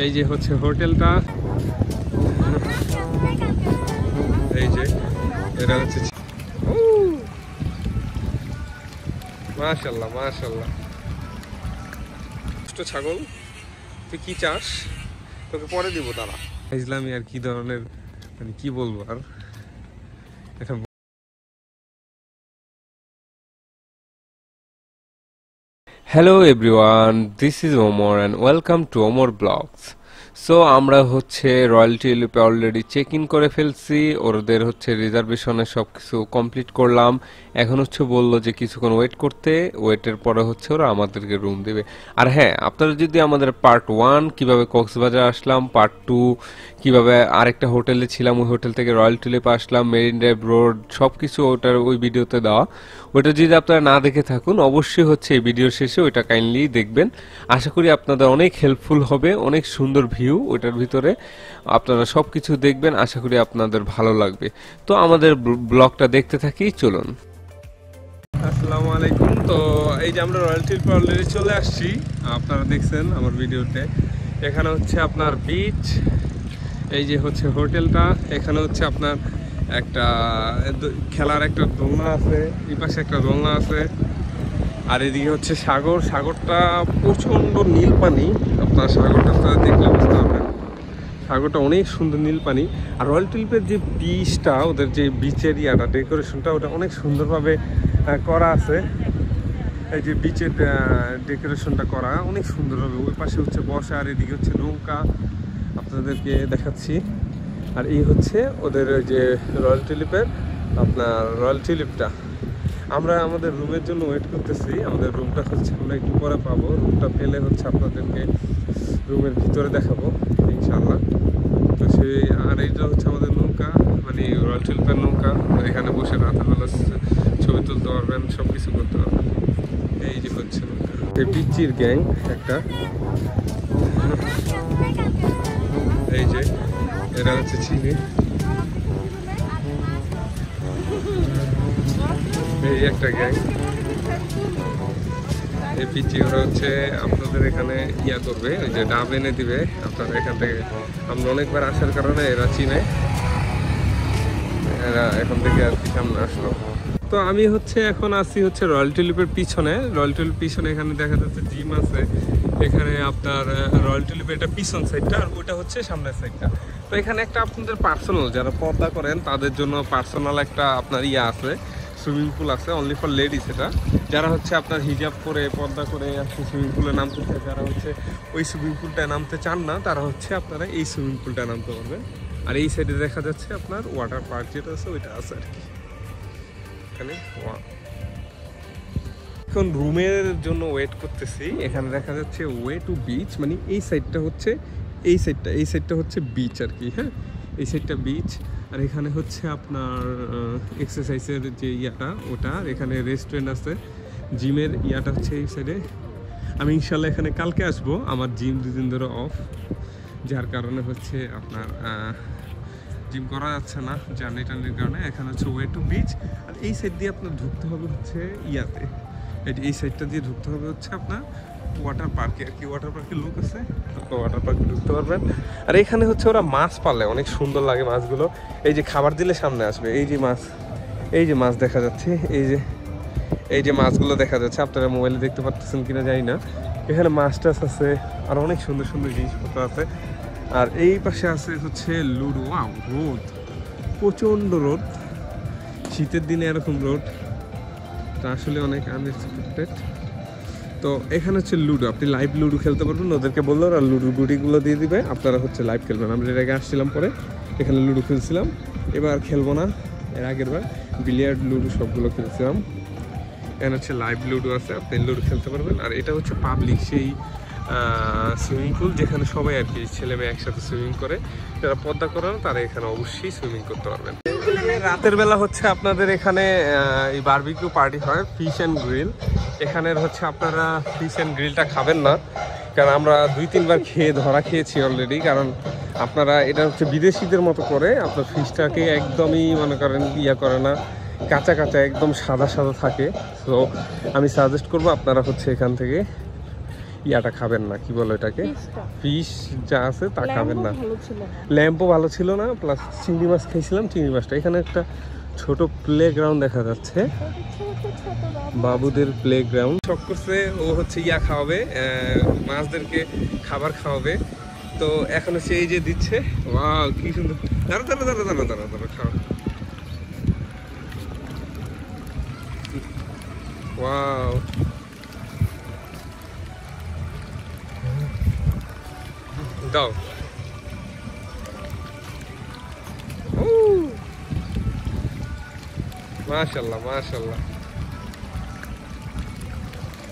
এই যে হচ্ছে হোটেলটা, এই যে এটা হচ্ছে মাশাআল্লাহ মাশাআল্লাহ। ছোট ছাগল, তুই কি চাস তোকে পরে দিব তারা। ইসলামী আর কি ধরনের, মানে কি বলবো আর এটা। Hello everyone, this is Omar and welcome to Omar blogs. সো আমরা হচ্ছে রয়্যাল টিউলিপে অলরেডি চেক ইন করে ফেলছি, ওদের হচ্ছে রিজার্ভেশনের সব কিছু কমপ্লিট করলাম। এখন হচ্ছে বললো যে কিছুক্ষণ ওয়েট করতে, ওয়েটের পরে হচ্ছে ওরা আমাদেরকে রুম দেবে। আর হ্যাঁ, আপনারা যদি আমাদের পার্ট 1 কিভাবে কক্সবাজার আসলাম, পার্ট 2 কিভাবে আরেকটা হোটেলে ছিলাম, ওই হোটেল থেকে রয়্যাল টিউলিপে আসলাম, মেরিন ড্রাইভ রোড, সব কিছু ওটার ওই ভিডিওতে দেওয়া। ওটা যদি আপনারা না দেখে থাকুন, অবশ্যই হচ্ছে এই ভিডিওর শেষে ওইটা কাইন্ডলি দেখবেন। আশা করি আপনাদের অনেক হেল্পফুল হবে, অনেক সুন্দর ভিউ ওইটার ভিতরে, আপনারা সব কিছু দেখবেন। আশা করি আপনাদের ভালো লাগবে। তো আমাদের ব্লগটা দেখতে থাকি, চলুন। আসসালামু আলাইকুম। তো এই যে আমরা রয়্যাল টিউলিপে অলরেডি চলে আসছি, আপনারা দেখছেন আমার ভিডিওতে। এখানে হচ্ছে আপনার বিচ, এই যে হচ্ছে হোটেলটা, এখানে হচ্ছে আপনার একটা খেলার একটা দোলনা আছে, এই পাশে একটা দোলনা আছে, আর এদিকে হচ্ছে সাগর। সাগরটা প্রচণ্ড নীল পানি, আপনার সাগরটা দেখলে বুঝতে পারবেন, সাগরটা অনেক সুন্দর নীল পানি। আর রয়্যাল টিউলিপের যে বিচটা, ওদের যে বিচের ইয়াটা ডেকোরেশনটা, ওটা অনেক সুন্দরভাবে করা আছে। এই যে বিচের ডেকোরেশনটা করা অনেক সুন্দরভাবে, ওই পাশে হচ্ছে বসা, আর এদিকে হচ্ছে নৌকা, আপনাদেরকে দেখাচ্ছি। আর এই হচ্ছে ওদের যে রয়্যাল টিউলিপের আপনার রয়্যাল টিউলিপটা। আমরা আমাদের রুমের জন্য ওয়েট করতেছি, আমাদের রুমটা হচ্ছে আমরা একটু পরে পাবো। রুমটা পেলে হচ্ছে আপনাদেরকে রুমের ভিতরে দেখাবো ইনশাআল্লাহ। তো সেই, আর এইটা হচ্ছে আমাদের নৌকা, মানে রয়্যাল টিউলিপের নৌকা। এখানে বসে রাতের বেলা ছবি তুলতে পারবেন, সব কিছু করতে পারবেন। এই যে হচ্ছে নৌকা, এই পিচির গ্যাং একটা, এই যে এরা হচ্ছে চিনি, এই একটা গ্যাং। এই পিচি ওরা হচ্ছে আপনাদের এখানে ইয়া করবে, ওই যে ডাব এনে দিবে আপনারা এখান থেকে। আমরা অনেকবার আসার কারণে এরা চিনে, এরা এখান থেকে আর কি সামনে আসলো। তো আমি হচ্ছে এখন আসি হচ্ছে রয়্যাল টিউলিপের পিছনে। রয়্যাল টিউলিপ পিছনে এখানে দেখা যাচ্ছে জিম আছে, এখানে আপনার রয়্যাল টিউলিপের এটা পিছন সাইডটা, আর ওইটা হচ্ছে সামনের সাইডটা। তো এখানে একটা আপনাদের পার্সোনাল, যারা পর্দা করেন তাদের জন্য পার্সোনাল একটা আপনার ইয়া আছে, সুইমিং পুল আছে, অনলি ফর লেডিস। এটা যারা হচ্ছে আপনার হিজাব করে পর্দা করে আসছে সুইমিং পুলে নামতে চায়, যারা হচ্ছে ওই সুইমিং পুলটায় নামতে চান না, তারা হচ্ছে আপনারা এই সুইমিং পুলটায় নামতে পারবেন। আর এই সাইডে দেখা যাচ্ছে আপনার ওয়াটার পার্ক যেটা আছে, ওইটা আছে আর কি এখানে। এখন রুমের জন্য ওয়েট করতেছি। এখানে দেখা যাচ্ছে ওয়ে টু বিচ, মানে এই সাইডটা হচ্ছে এই সাইডটা হচ্ছে বিচ আর কি। হ্যাঁ, এই সাইডটা বিচ, আর এখানে হচ্ছে আপনার এক্সারসাইজের যে ইয়াটা ওটা, আর এখানে রেস্টুরেন্ট আছে, জিমের ইয়াটা হচ্ছে এই সাইডে। আমি ইনশাল্লাহ এখানে কালকে আসবো, আমার জিম 2 দিন ধরে অফ, যার কারণে হচ্ছে আপনার জিম করা যাচ্ছে না জার্নি টার্নির কারণে। এখানে হচ্ছে ওয়ে টু বিচ, আর এই সাইড দিয়ে আপনার ঢুকতে হবে হচ্ছে ইয়াতে, এই সাইডটা দিয়ে ঢুকতে হবে হচ্ছে আপনার ওয়াটার পার্কে আর কি। ওয়াটার পার্কে লোক আছে, ওয়াটার পার্কে ঢুকতে পারবেন। আর এখানে হচ্ছে ওরা মাছ পালে, অনেক সুন্দর লাগে মাছগুলো। এই যে খাবার দিলে সামনে আসবে, এই যে মাছ, এই যে মাছ দেখা যাচ্ছে, এই যে মাছগুলো দেখা যাচ্ছে, আপনারা মোবাইলে দেখতে পাচ্ছেন কিনা জানি না। এখানে মাছ টাছ আছে, আর অনেক সুন্দর সুন্দর জিনিসপত্র আছে। আর এই পাশে আছে হচ্ছে লুডো। ওয়াও, রোদ, প্রচণ্ড রোদ, শীতের দিনে এরকম রোদ, তা আসলে অনেক আনএক্সপেক্টেড। তো এখানে হচ্ছে লুডো, আপনি লাইভ লুডো খেলতে পারবেন। ওদেরকে বললো আর লুডো গুটিগুলো দিয়ে দিবে, আপনারা হচ্ছে লাইভ খেলবেন। আমরা এর আগে আসছিলাম, পরে এখানে লুডো খেলছিলাম, এবার খেলবো না। এর আগের বার বিলিয়ার্ড লুডো সবগুলো খেলছিলাম। এখানে হচ্ছে লাইভ লুডো আছে, আপনি লুডো খেলতে পারবেন। আর এটা হচ্ছে পাবলিক সেই সুইমিং পুল, যেখানে সবাই আর কি ছেলে মেয়ে একসাথে সুইমিং করে। যারা পর্দা করে না তারা এখানে অবশ্যই সুইমিং করতে পারবেন। রাতের বেলা হচ্ছে আপনাদের এখানে এই বারবিকিউ পার্টি হয়, ফিশ অ্যান্ড গ্রিল। এখানের হচ্ছে আপনারা ফিশ অ্যান্ড গ্রিলটা খাবেন না, কারণ আমরা 2-3 বার খেয়ে ধরা খেয়েছি অলরেডি। কারণ আপনারা এটা হচ্ছে বিদেশিদের মতো করে, আপনার ফিশটাকে একদমই মনে করেন ইয়া করে না, কাঁচা কাঁচা একদম সাদা সাদা থাকে। তো আমি সাজেস্ট করবো আপনারা হচ্ছে এখান থেকে ইয়াটা খাবেন না, কি বলো এটাকে, ফিশ যা আছে তা খাবেন না। ল্যাম্পও ল্যাম্পও ভালো ছিল না, প্লাস চিংড়ি মাছ খেয়েছিলাম, চিংড়ি মাছটা। এখানে একটা ছোট প্লে গ্রাউন্ড দেখা যাচ্ছে, বাবুদের প্লে গ্রাউন্ড। শখ করছে ও হচ্ছে ইয়া খাওয়াবে, মাছদেরকে খাবার খাওয়াবে। তো এখন হচ্ছে এই যে দিচ্ছে, ওয়াও কি সুন্দর। দাঁড়া দাঁড়া দাঁড়া দাঁড়া দাঁড়া দাঁড়া খাও। ওয়াও দাও। মাশাআল্লাহ মাশাআল্লাহ,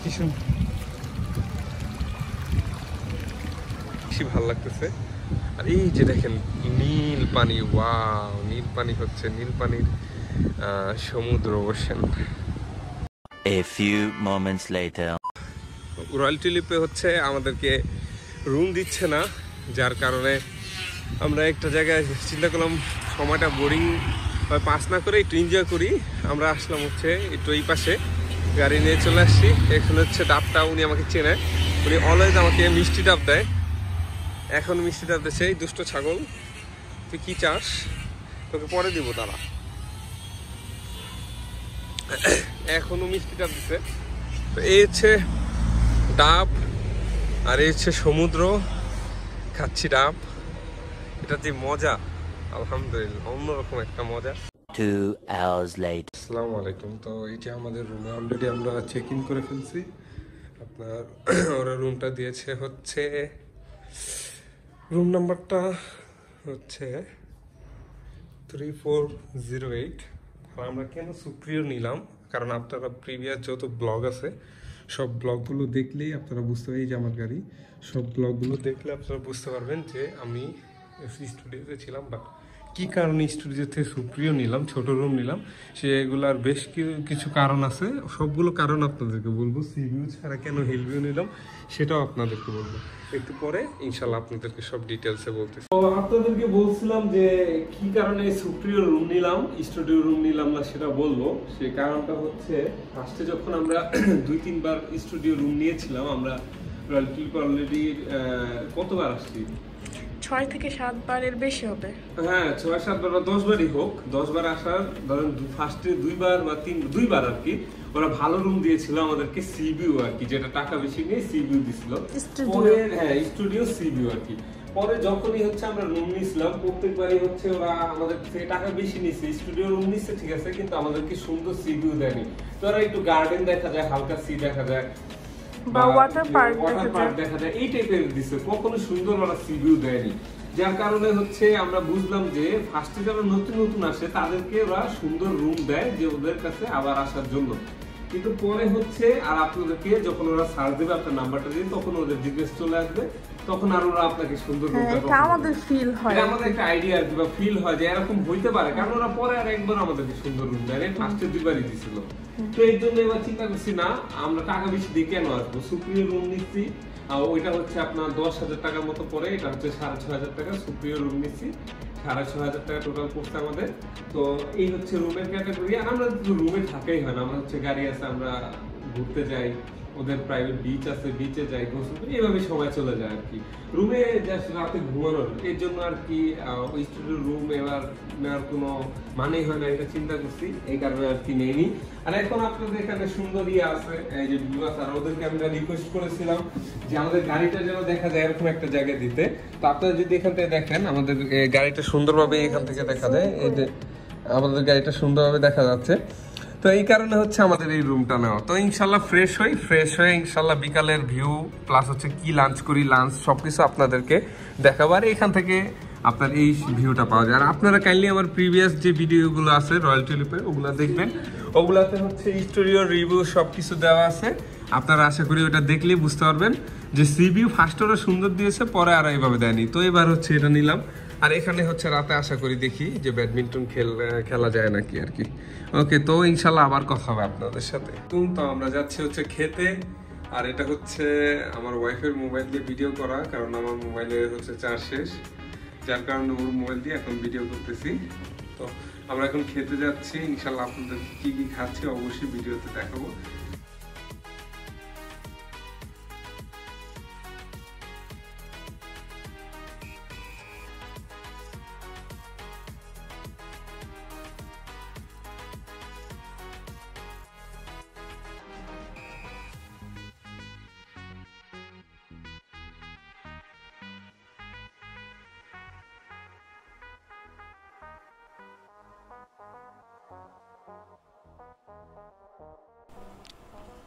কি সুন্দর, বেশি ভালো লাগতেছে। আর এই যে দেখেন নীল পানি, ওয়াও নীল পানি হচ্ছে, নীল পানির সমুদ্র, ocean. A few moments later. Royal টিউলিপে হচ্ছে আমাদেরকে রুম দিচ্ছে না, যার কারণে আমরা একটা জায়গায় চিন্তা করলাম সময়টা বোরিং পাস না করে একটু এনজয় করি। আমরা আসলাম হচ্ছে একটু এই পাশে, গাড়ি নিয়ে চলে আসছি। এখানে হচ্ছে ডাবটা উনি আমাকে চেনে, উনি অলওয়েজ আমাকে মিষ্টি ডাব দেয়। এখন মিষ্টি ডাব দিচ্ছে। এই দুষ্ট ছাগল, তুই কি চাস, তোকে পরে দিব তারা। এখনো মিষ্টি ডাব দিচ্ছে। তো এই হচ্ছে ডাব, আর এই হচ্ছে সমুদ্র, খাচ্ছি ডাব। এটা যে মজা, আলহামদুলিল্লাহ অন্যরকম একটা মজা। 2 hours later. আসসালামু আলাইকুম। তো এই যে আমাদের রুমে অলরেডি আমরা চেক ইন করে ফেলছি। আপনার ওরা রুমটা দিয়েছে হচ্ছে, রুম নাম্বারটা হচ্ছে 3408। আর আমরা কেন সুপ্রিয় নিলাম, কারণ আপনারা প্রিভিয়াস যত ব্লগ আছে সব ব্লগগুলো দেখলেই আপনারা বুঝতে পারেন, এই যে আমার গাড়ি, সব ব্লগগুলো দেখলে আপনারা বুঝতে পারবেন যে আমি স্টুডিওতে ছিলাম। বাট কী কারণে স্টুডিওতে সুপ্রিয় নিলাম, ছোট রুম নিলাম, সেগুলোর বেশ কিছু কারণ আছে। সবগুলো কারণ আপনাদেরকে বলবো। সিভিউ ছাড়া কেন হিলভিউ নিলাম সেটাও আপনাদেরকে বলবো একটু পরে, ইনশাল্লাহ আপনাদেরকে সব ডিটেলসে বলতেছি। তো আপনাদেরকে বলছিলাম যে কি কারণে সুপ্রিয় রুম নিলাম, স্টুডিও রুম নিলাম না সেটা বলবো। সেই কারণটা হচ্ছে, ফার্স্টে যখন আমরা 2-3 বার স্টুডিও রুম নিয়েছিলাম, আমরা রয়্যাল টিউলিপ অলরেডি কতবার আসছি, 6 থেকে 7 বারের বেশি হবে। হ্যাঁ 6-7 বার বা 10 বারই হোক, 10 বার আসার ধরেন ফার্স্টে 2 বার বা 2 বার আর কি, ওরা ভালো রুম দিয়েছিল আমাদেরকে, সিভিউ আর কি, যেটা টাকা বেশি নিয়ে সিভিউ দিছিল। পরে হ্যাঁ স্টুডিও সিভিউ আর কি। পরে যখনই হচ্ছে আমরা রুম নিয়েছিলাম, প্রত্যেকবারই হচ্ছে ওরা আমাদের থেকে টাকা বেশি নিচ্ছে, স্টুডিও রুম নিচ্ছে ঠিক আছে, কিন্তু আমাদেরকে সুন্দর সিভিউ দেয়নি। তো ওরা একটু গার্ডেন দেখা যায়, হালকা সি দেখা যায়, বা ওয়াটার পার্ক দেখা যায়, এই টাইপের দিচ্ছে, কখনো সুন্দর ওরা সিভিউ দেয়নি। যার কারণে হচ্ছে আমরা বুঝলাম যে ফার্স্টে যারা নতুন নতুন আসে তাদেরকে ওরা সুন্দর রুম দেয় যে ওদের কাছে আবার আসার জন্য। কিন্তু পরে হচ্ছে আর আপনাদেরকে যখন ওরা সার্চ দেবে, আপনার নাম্বারটা দিয়ে, তখন ওদের জিজ্ঞেস চলে আসবে, তখন আর ওরা আপনাকে সুন্দর রুমটা, এটা আমাদের ফিল হয়, এটা আমাদের একটা আইডিয়া আর কি, বা ফিল হয় যে এরকম হইতে পারে, কারণ ওরা পরে আর একবার আমাদেরকে সুন্দর রুম দেয়, ফার্স্টে 2 বারই দিছিল। তো এই জন্য এবার চিন্তা করছি না, আমরা টাকা বেশি দিয়ে কেন আসবো, সুপ্রিয় রুম নিচ্ছি। ওইটা হচ্ছে আপনার 10,000 টাকার মতো পড়ে, এটা হচ্ছে 6,500 টাকা। সুপ্রিয় রুম নিচ্ছি, 6,500 টাকা টোটাল পড়ছে আমাদের। তো এই হচ্ছে রুমের ক্যাটাগরি। আর আমরা রুমে থাকাই হয় না, আমরা হচ্ছে গাড়ি আছে, আমরা ঘুরতে যাই, ওদের প্রাইভেট বিচ আছে, বিচে যাই, গোসল করি, এইভাবে সময় চলে যায় আর কি। রুমে জাস্ট রাতে ঘুমানোর, এর জন্য আর কি ওই স্টুডিও রুম এবার নেওয়ার কোনো মানেই হয় না, এটা চিন্তা করছি, এই কারণে আর কি নেইনি। আর এখন আপনাদের এখানে সুন্দর ইয়ে আছে, এই যে ভিউ আছে, আর ওদেরকে আমরা রিকোয়েস্ট করেছিলাম যে আমাদের গাড়িটা যেন দেখা যায় এরকম একটা জায়গায় দিতে। তো আপনারা যদি এখান থেকে দেখেন, আমাদের গাড়িটা সুন্দরভাবে এখান থেকে দেখা যায়, এই যে আমাদের গাড়িটা সুন্দরভাবে দেখা যাচ্ছে। তো এই কারণে হচ্ছে আমাদের এই রুমটা নেওয়া। তো ইনশাল্লাহ ফ্রেশ হয়ে ইনশাল্লাহ বিকালের ভিউ প্লাস হচ্ছে কি লাঞ্চ করি, লাঞ্চ সবকিছু আপনাদেরকে দেখাবো। আর এখান থেকে আপনার এই ভিউটা পাওয়া যায়। আর আপনারা কাইন্ডলি আমার প্রিভিয়াস যে ভিডিওগুলো আছে রয়্যাল টিউলিপের, ওগুলো দেখবেন, ওগুলাতে হচ্ছে স্টোরিও রিভিউ সবকিছু দেওয়া আছে। আপনারা আশা করি ওটা দেখলেই বুঝতে পারবেন যে সিভিউ ফার্স্ট ওরা সুন্দর দিয়েছে, পরে আর এইভাবে দেয়নি। তো এবার হচ্ছে এটা নিলাম। আর এখানে হচ্ছে রাতে আশা করি দেখি যে ব্যাডমিন্টন খেলা যায় নাকি আর কি। ওকে, তো ইনশাল্লাহ আবার কথা হবে আপনাদের সাথে। তো আমরা যাচ্ছি হচ্ছে খেতে। আর এটা হচ্ছে আমার ওয়াইফের মোবাইল দিয়ে ভিডিও করা, কারণ আমার মোবাইলে হচ্ছে চার্জ শেষ, যার কারণে ওর মোবাইল দিয়ে এখন ভিডিও করতেছি। তো আমরা এখন খেতে যাচ্ছি, ইনশাল্লাহ আপনাদের কি কি খাচ্ছি অবশ্যই ভিডিওতে দেখাবো।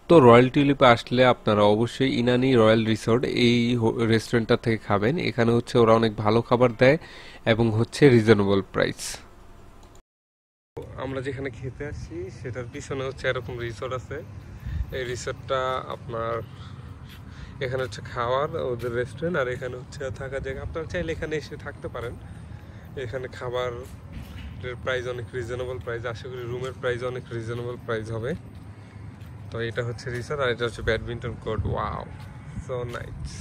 তো রয়্যাল টিউলিপে আসলে আপনারা অবশ্যই ইনানি রয়্যাল রিসোর্ট এই রেস্টুরেন্টটা থেকে খাবেন। এখানে হচ্ছে ওরা অনেক ভালো খাবার দেয় এবং হচ্ছে রিজনেবল প্রাইস। আমরা যেখানে খেতে আসছি সেটার পিছনে হচ্ছে এরকম রিসোর্ট আছে। এই রিসোর্টটা আপনার এখানে হচ্ছে খাওয়ার ওদের রেস্টুরেন্ট, আর এখানে হচ্ছে থাকার জায়গা। আপনারা চাইলে এখানে এসে থাকতে পারেন। এখানে খাবারের প্রাইস অনেক রিজনেবল প্রাইস, আশা করি রুমের প্রাইস অনেক রিজনেবল প্রাইস হবে। তো এটা হচ্ছে রিসোর্ট, আর এটা হচ্ছে badminton court. Wow, so nice.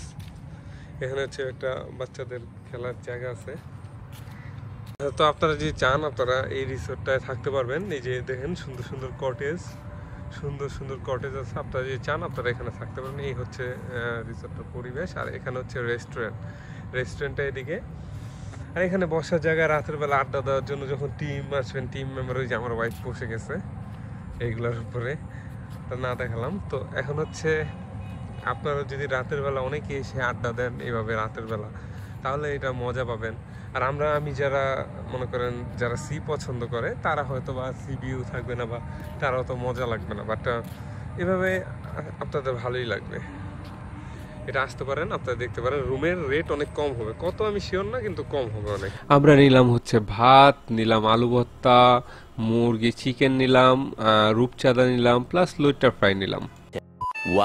এখানে হচ্ছে একটা বাচ্চাদের খেলার জায়গা আছে। তো আপনারা যদি চান আপনারা এই রিসোর্টটায় থাকতে পারবেন। এই যে দেখেন সুন্দর সুন্দর কটেজ, সুন্দর সুন্দর কটেজ আছে। আপনারা যদি চান আপনারা এখানে থাকতে পারেন। এই হচ্ছে রিসোর্টের পরিবেশ, আর এখানে হচ্ছে রেস্টুরেন্টটা এদিকে। আর এখানে বসার জায়গা, রাতের বেলা আড্ডা দেওয়ার জন্য যখন টিম আসবেন, টিম মেম্বার, ওই যে আমার ওয়াইফ বসে গেছে এইগুলোর উপরে, তা না দেখালাম। তো এখন হচ্ছে আপনারা যদি রাতের বেলা অনেকে এসে আড্ডা দেন এইভাবে রাতের বেলা, তাহলে এটা মজা পাবেন। আর আমি যারা মনে করেন যারা সি পছন্দ করে তারা হয়তো বা সি ভিউ থাকবে না, বা তারা অত মজা লাগবে না, বাট এভাবে আপনাদের ভালোই লাগবে। এটা আসতে পারেন, আপনারা দেখতে পারেন। রুমের রেট অনেক কম হবে, কত আমি শিওর না, কিন্তু কম হবে অনেক। আমরা নিলাম হচ্ছে ভাত নিলাম, আলু ভর্তা, মুরগি চিকেন নিলাম, রূপচাঁদা নিলাম, প্লাস লইট্টা ফ্রাই নিলাম।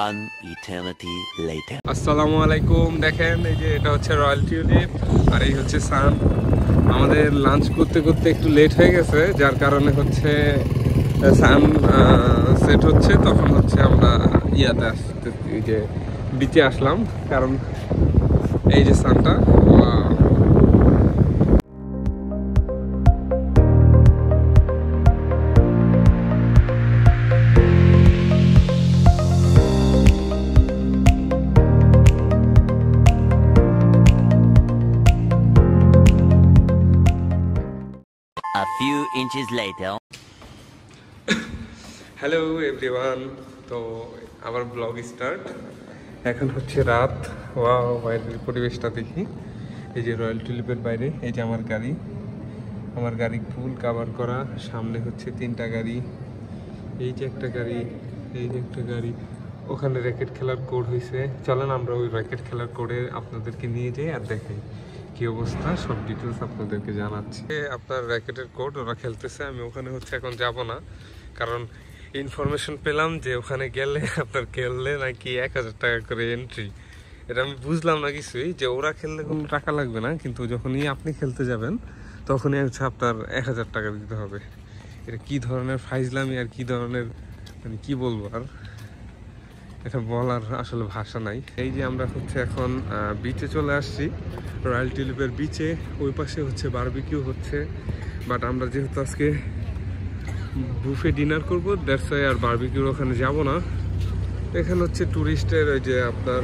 One eternity later. আসসালামু আলাইকুম। দেখেন এই যে এটা হচ্ছে রয়্যাল টিউলিপ, আর এই হচ্ছে সান। আমাদের লাঞ্চ করতে করতে একটু লেট হয়ে গেছে, যার কারণে হচ্ছে সান সেট হচ্ছে, তখন হচ্ছে আমরা ইয়াতে আসতে, এই যে বিচে আসলাম, কারণ এই যে সানটা। A few inches later. Hello everyone, তো আবার ব্লগ স্টার্ট। এখন হচ্ছে রাত। ওয়াও, বাইরের পরিবেশটা দেখি। এই যে রয়্যাল টিউলিপের বাইরে এই যে আমার গাড়ি ফুল কাভার করা। সামনে হচ্ছে 3টা গাড়ি, এই যে একটা গাড়ি, এই যে একটা গাড়ি। ওখানে র্যাকেট খেলার কোড হয়েছে। চলেন আমরা ওই র্যাকেট খেলার কোডে আপনাদেরকে নিয়ে যাই আর দেখাই কি অবস্থা, সব ডিটেলস আপনাদেরকে জানাচ্ছি। আপনার র্যাকেটের কোড ওরা খেলতেছে, আমি ওখানে হচ্ছে এখন যাব না, কারণ ইনফরমেশন পেলাম যে ওখানে গেলে আপনার খেললে নাকি 1000 টাকা করে এন্ট্রি। এটা আমি বুঝলাম না কিছুই, যে ওরা খেললে কোনো টাকা লাগবে না, কিন্তু যখনই আপনি খেলতে যাবেন তখনই হচ্ছে আপনার 1000 টাকা দিতে হবে। এটা কি ধরনের ফাইজলামি আর কি ধরনের, মানে কি বলবো আর, এটা বলার আসলে ভাষা নাই। এই যে আমরা হচ্ছে এখন বিচে চলে আসছি, রয়্যাল টিউলিপের বিচে। ওই পাশে হচ্ছে বারবিকিউ হচ্ছে, বাট আমরা যেহেতু আজকে বুফে ডিনার করবো, দ্যাটস ওয়াই আর বারবিকিউর ওখানে যাব না। এখানে হচ্ছে ট্যুরিস্টের ওই যে আপনার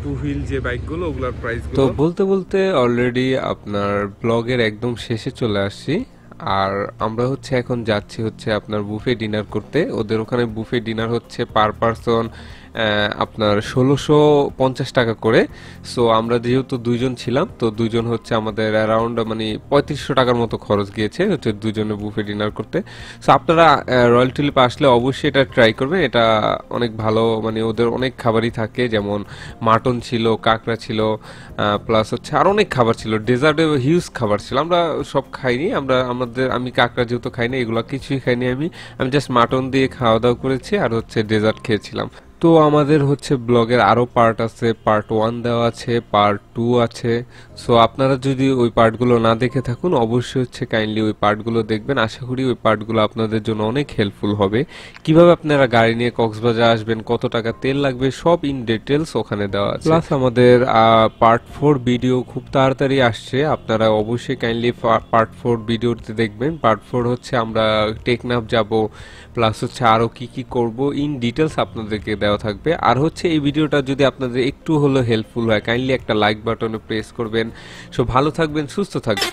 টু হুইল যে বাইকগুলো, ওগুলোর প্রাইস। তো বলতে বলতে অলরেডি আপনার ব্লগের একদম শেষে চলে আসছি। আর আমরা হচ্ছে এখন যাচ্ছি হচ্ছে আপনার বুফে ডিনার করতে। ওদের ওখানে বুফে ডিনার হচ্ছে পার পারসন আপনার 1650 টাকা করে। সো আমরা যেহেতু দুইজন ছিলাম, তো দুইজন হচ্ছে আমাদের অ্যারাউন্ড মানে 3500 টাকার মতো খরচ গিয়েছে হচ্ছে দুজনে বুফে ডিনার করতে। সো আপনারা রয়্যাল টিউলিপে আসলে অবশ্যই এটা ট্রাই করবেন। এটা অনেক ভালো, মানে ওদের অনেক খাবারই থাকে, যেমন মাটন ছিল, কাঁকড়া ছিল, প্লাস হচ্ছে আর অনেক খাবার ছিল। ডেজার্টে হিউজ খাবার ছিল, আমরা সব খাইনি। আমি কাঁকড়া যেহেতু খাইনি, এগুলো কিছুই খাইনি। আমি জাস্ট মাটন দিয়ে খাওয়া দাওয়া করেছি, আর হচ্ছে ডেজার্ট খেয়েছিলাম। তো আমাদের হচ্ছে ব্লগের আরও পার্ট আছে, পার্ট 1 দেওয়া আছে, পার্ট 2 আছে। সো আপনারা যদি ওই পার্টগুলো না দেখে থাকুন, অবশ্যই হচ্ছে কাইন্ডলি ওই পার্টগুলো দেখবেন। আশা করি ওই পার্টগুলো আপনাদের জন্য অনেক হেল্পফুল হবে। কিভাবে আপনারা গাড়ি নিয়ে কক্সবাজার আসবেন, কত টাকা তেল লাগবে, সব ইন ডিটেলস ওখানে দেওয়া আছে। প্লাস আমাদের পার্ট 4 ভিডিও খুব তাড়াতাড়ি আসছে, আপনারা অবশ্যই কাইন্ডলি পার্ট 4 ভিডিওতে দেখবেন। পার্ট 4 হচ্ছে আমরা টেকনাফ যাব, প্লাস হচ্ছে আরও কি কি করব ইন ডিটেলস আপনাদেরকে দেওয়া থাকবে। আর হচ্ছে এই ভিডিওটা যদি আপনাদের একটু হলেও হেল্পফুল হয়, কাইন্ডলি একটা লাইক বাটনে প্রেস করবেন। সো ভালো থাকবেন, সুস্থ থাকবেন।